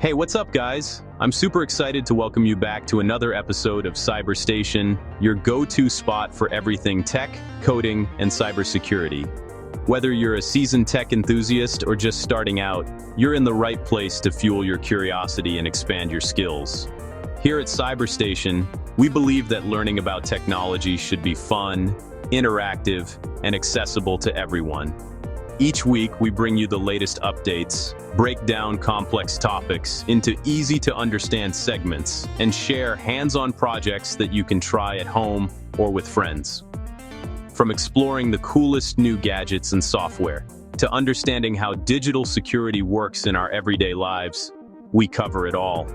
Hey, what's up, guys? I'm super excited to welcome you back to another episode of CyberStation, your go-to spot for everything tech, coding, and cybersecurity. Whether you're a seasoned tech enthusiast or just starting out, you're in the right place to fuel your curiosity and expand your skills. Here at CyberStation, we believe that learning about technology should be fun, interactive, and accessible to everyone. Each week, we bring you the latest updates, break down complex topics into easy-to-understand segments, and share hands-on projects that you can try at home or with friends. From exploring the coolest new gadgets and software, to understanding how digital security works in our everyday lives, we cover it all.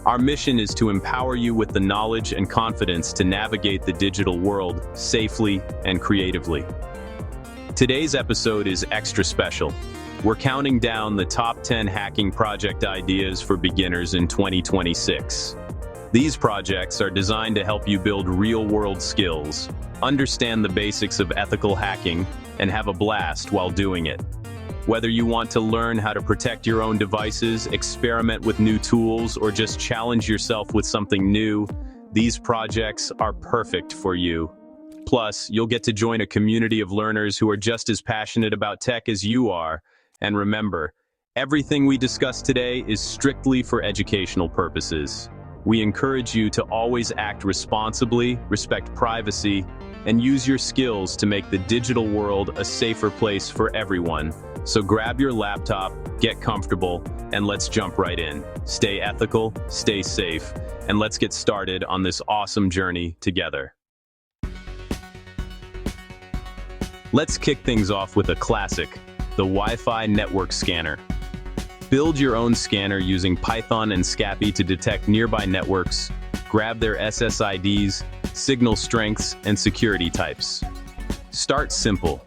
Our mission is to empower you with the knowledge and confidence to navigate the digital world safely and creatively. Today's episode is extra special. We're counting down the top 10 hacking project ideas for beginners in 2026. These projects are designed to help you build real-world skills, understand the basics of ethical hacking, and have a blast while doing it. Whether you want to learn how to protect your own devices, experiment with new tools, or just challenge yourself with something new, these projects are perfect for you. Plus, you'll get to join a community of learners who are just as passionate about tech as you are. And remember, everything we discuss today is strictly for educational purposes. We encourage you to always act responsibly, respect privacy, and use your skills to make the digital world a safer place for everyone. So grab your laptop, get comfortable, and let's jump right in. Stay ethical, stay safe, and let's get started on this awesome journey together. Let's kick things off with a classic, the Wi-Fi network scanner. Build your own scanner using Python and Scapy to detect nearby networks, grab their SSIDs, signal strengths, and security types. Start simple.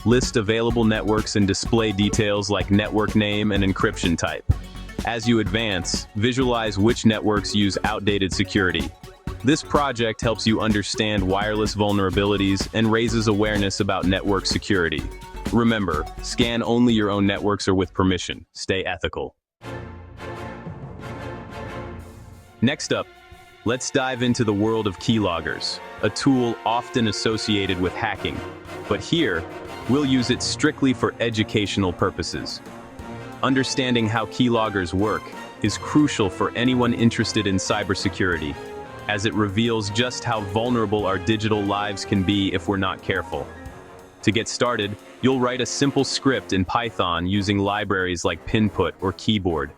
List available networks and display details like network name and encryption type. As you advance, visualize which networks use outdated security. This project helps you understand wireless vulnerabilities and raises awareness about network security. Remember, scan only your own networks or with permission. Stay ethical. Next up, let's dive into the world of keyloggers, a tool often associated with hacking. But here, we'll use it strictly for educational purposes. Understanding how keyloggers work is crucial for anyone interested in cybersecurity, as it reveals just how vulnerable our digital lives can be if we're not careful. To get started, you'll write a simple script in Python using libraries like Pinput or Keyboard.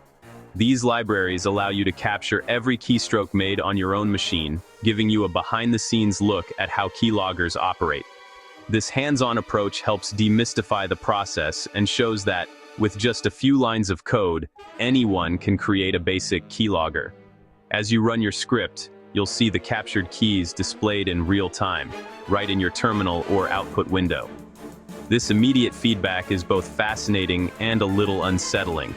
These libraries allow you to capture every keystroke made on your own machine, giving you a behind-the-scenes look at how keyloggers operate. This hands-on approach helps demystify the process and shows that, with just a few lines of code, anyone can create a basic keylogger. As you run your script, you'll see the captured keys displayed in real time, right in your terminal or output window. This immediate feedback is both fascinating and a little unsettling,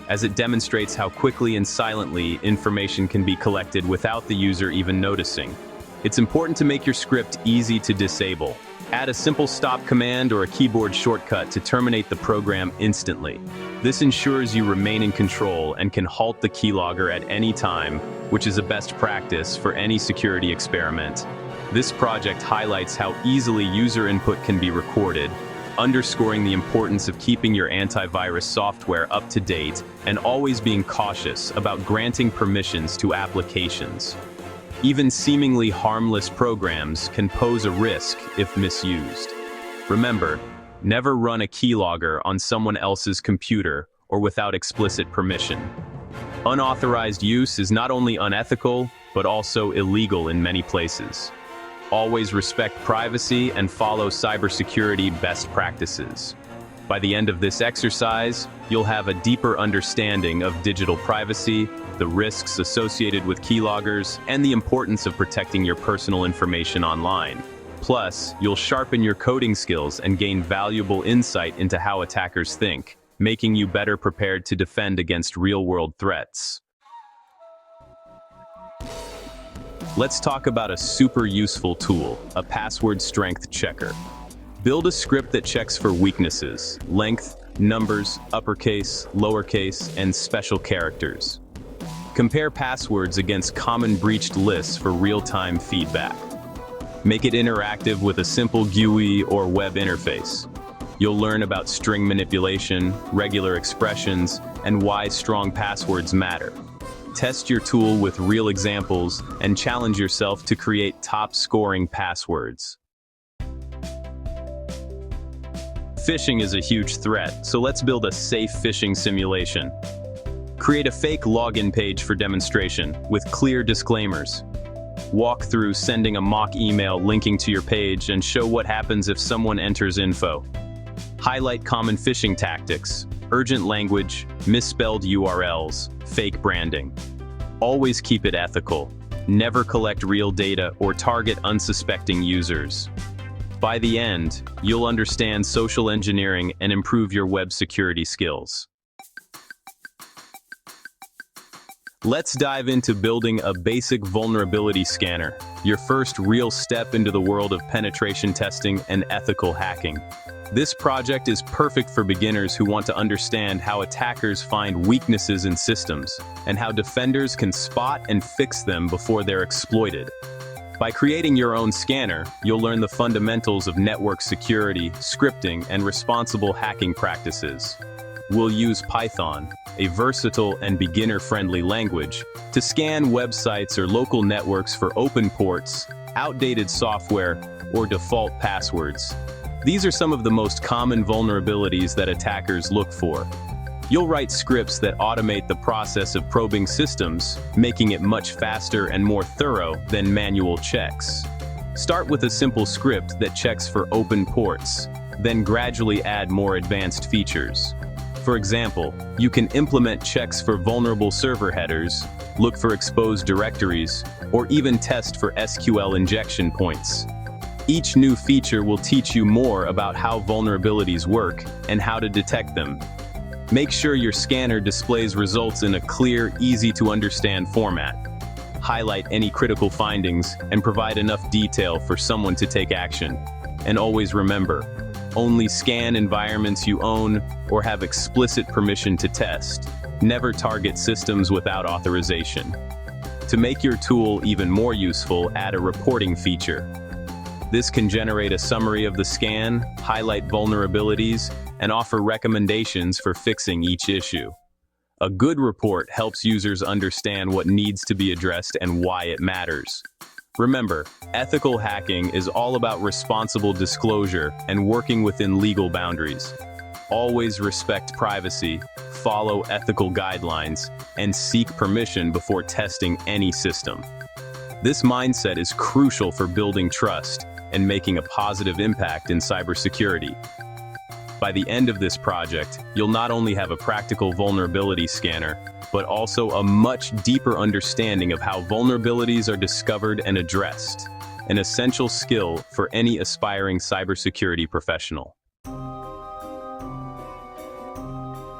as it demonstrates how quickly and silently information can be collected without the user even noticing. It's important to make your script easy to disable. Add a simple stop command or a keyboard shortcut to terminate the program instantly. This ensures you remain in control and can halt the keylogger at any time, which is a best practice for any security experiment. This project highlights how easily user input can be recorded, underscoring the importance of keeping your antivirus software up to date and always being cautious about granting permissions to applications. Even seemingly harmless programs can pose a risk if misused. Remember, never run a keylogger on someone else's computer or without explicit permission. Unauthorized use is not only unethical, but also illegal in many places. Always respect privacy and follow cybersecurity best practices. By the end of this exercise, you'll have a deeper understanding of digital privacy, the risks associated with keyloggers, and the importance of protecting your personal information online. Plus, you'll sharpen your coding skills and gain valuable insight into how attackers think, making you better prepared to defend against real-world threats. Let's talk about a super useful tool, a password strength checker. Build a script that checks for weaknesses, length, numbers, uppercase, lowercase, and special characters. Compare passwords against common breached lists for real-time feedback. Make it interactive with a simple GUI or web interface. You'll learn about string manipulation, regular expressions, and why strong passwords matter. Test your tool with real examples and challenge yourself to create top-scoring passwords. Phishing is a huge threat, so let's build a safe phishing simulation. Create a fake login page for demonstration with clear disclaimers. Walk through sending a mock email linking to your page and show what happens if someone enters info. Highlight common phishing tactics, urgent language, misspelled URLs, fake branding. Always keep it ethical. Never collect real data or target unsuspecting users. By the end, you'll understand social engineering and improve your web security skills. Let's dive into building a basic vulnerability scanner, your first real step into the world of penetration testing and ethical hacking. This project is perfect for beginners who want to understand how attackers find weaknesses in systems and how defenders can spot and fix them before they're exploited. By creating your own scanner, you'll learn the fundamentals of network security, scripting, and responsible hacking practices. We'll use Python, a versatile and beginner-friendly language, to scan websites or local networks for open ports, outdated software, or default passwords. These are some of the most common vulnerabilities that attackers look for. You'll write scripts that automate the process of probing systems, making it much faster and more thorough than manual checks. Start with a simple script that checks for open ports, then gradually add more advanced features. For example, you can implement checks for vulnerable server headers, look for exposed directories, or even test for SQL injection points. Each new feature will teach you more about how vulnerabilities work and how to detect them. Make sure your scanner displays results in a clear, easy-to-understand format. Highlight any critical findings and provide enough detail for someone to take action. And always remember, only scan environments you own or have explicit permission to test. Never target systems without authorization. To make your tool even more useful, add a reporting feature. This can generate a summary of the scan, highlight vulnerabilities, and offer recommendations for fixing each issue. A good report helps users understand what needs to be addressed and why it matters. Remember, ethical hacking is all about responsible disclosure and working within legal boundaries. Always respect privacy, follow ethical guidelines, and seek permission before testing any system. This mindset is crucial for building trust and making a positive impact in cybersecurity. By the end of this project, you'll not only have a practical vulnerability scanner, but also a much deeper understanding of how vulnerabilities are discovered and addressed, an essential skill for any aspiring cybersecurity professional.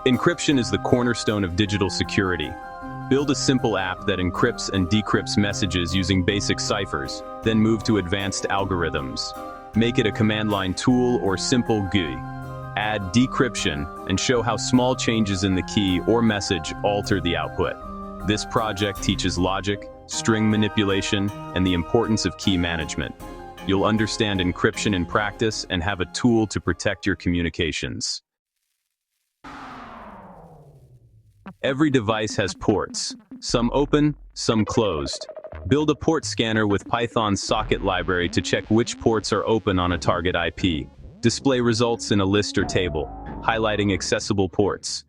Encryption is the cornerstone of digital security. Build a simple app that encrypts and decrypts messages using basic ciphers, then move to advanced algorithms. Make it a command line tool or simple GUI. Add decryption and show how small changes in the key or message alter the output. This project teaches logic, string manipulation, and the importance of key management. You'll understand encryption in practice and have a tool to protect your communications. Every device has ports, some open, some closed. Build a port scanner with Python's socket library to check which ports are open on a target IP. Display results in a list or table, highlighting accessible ports.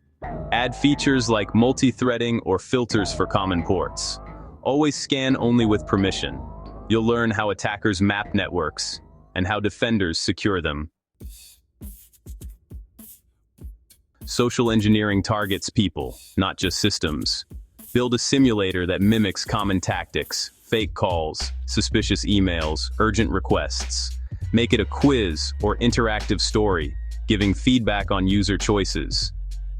Add features like multi-threading or filters for common ports. Always scan only with permission. You'll learn how attackers map networks and how defenders secure them. Social engineering targets people, not just systems. Build a simulator that mimics common tactics, fake calls, suspicious emails, urgent requests. Make it a quiz or interactive story, giving feedback on user choices.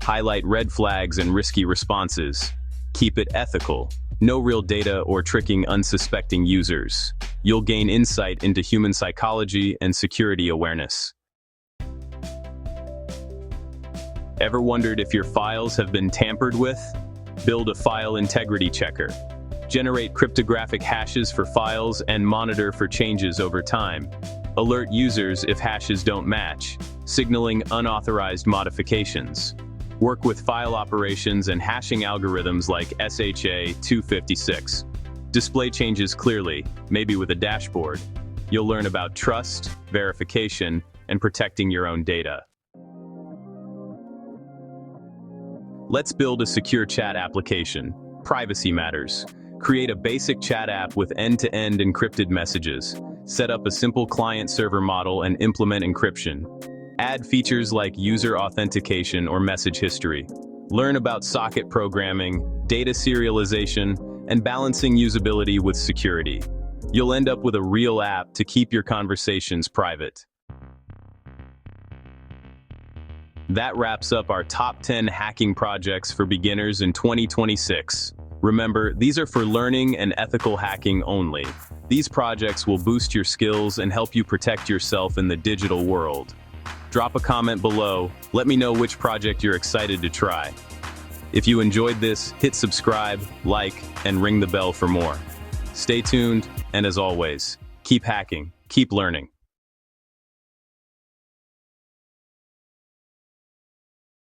Highlight red flags and risky responses. Keep it ethical. No real data or tricking unsuspecting users. You'll gain insight into human psychology and security awareness. Ever wondered if your files have been tampered with? Build a file integrity checker. Generate cryptographic hashes for files and monitor for changes over time. Alert users if hashes don't match, signaling unauthorized modifications. Work with file operations and hashing algorithms like SHA-256. Display changes clearly, maybe with a dashboard. You'll learn about trust, verification, and protecting your own data. Let's build a secure chat application. Privacy matters. Create a basic chat app with end-to-end encrypted messages. Set up a simple client-server model and implement encryption. Add features like user authentication or message history. Learn about socket programming, data serialization, and balancing usability with security. You'll end up with a real app to keep your conversations private. That wraps up our top 10 hacking projects for beginners in 2026. Remember, these are for learning and ethical hacking only. These projects will boost your skills and help you protect yourself in the digital world. Drop a comment below, let me know which project you're excited to try. If you enjoyed this, hit subscribe, like, and ring the bell for more. Stay tuned, and as always, keep hacking, keep learning.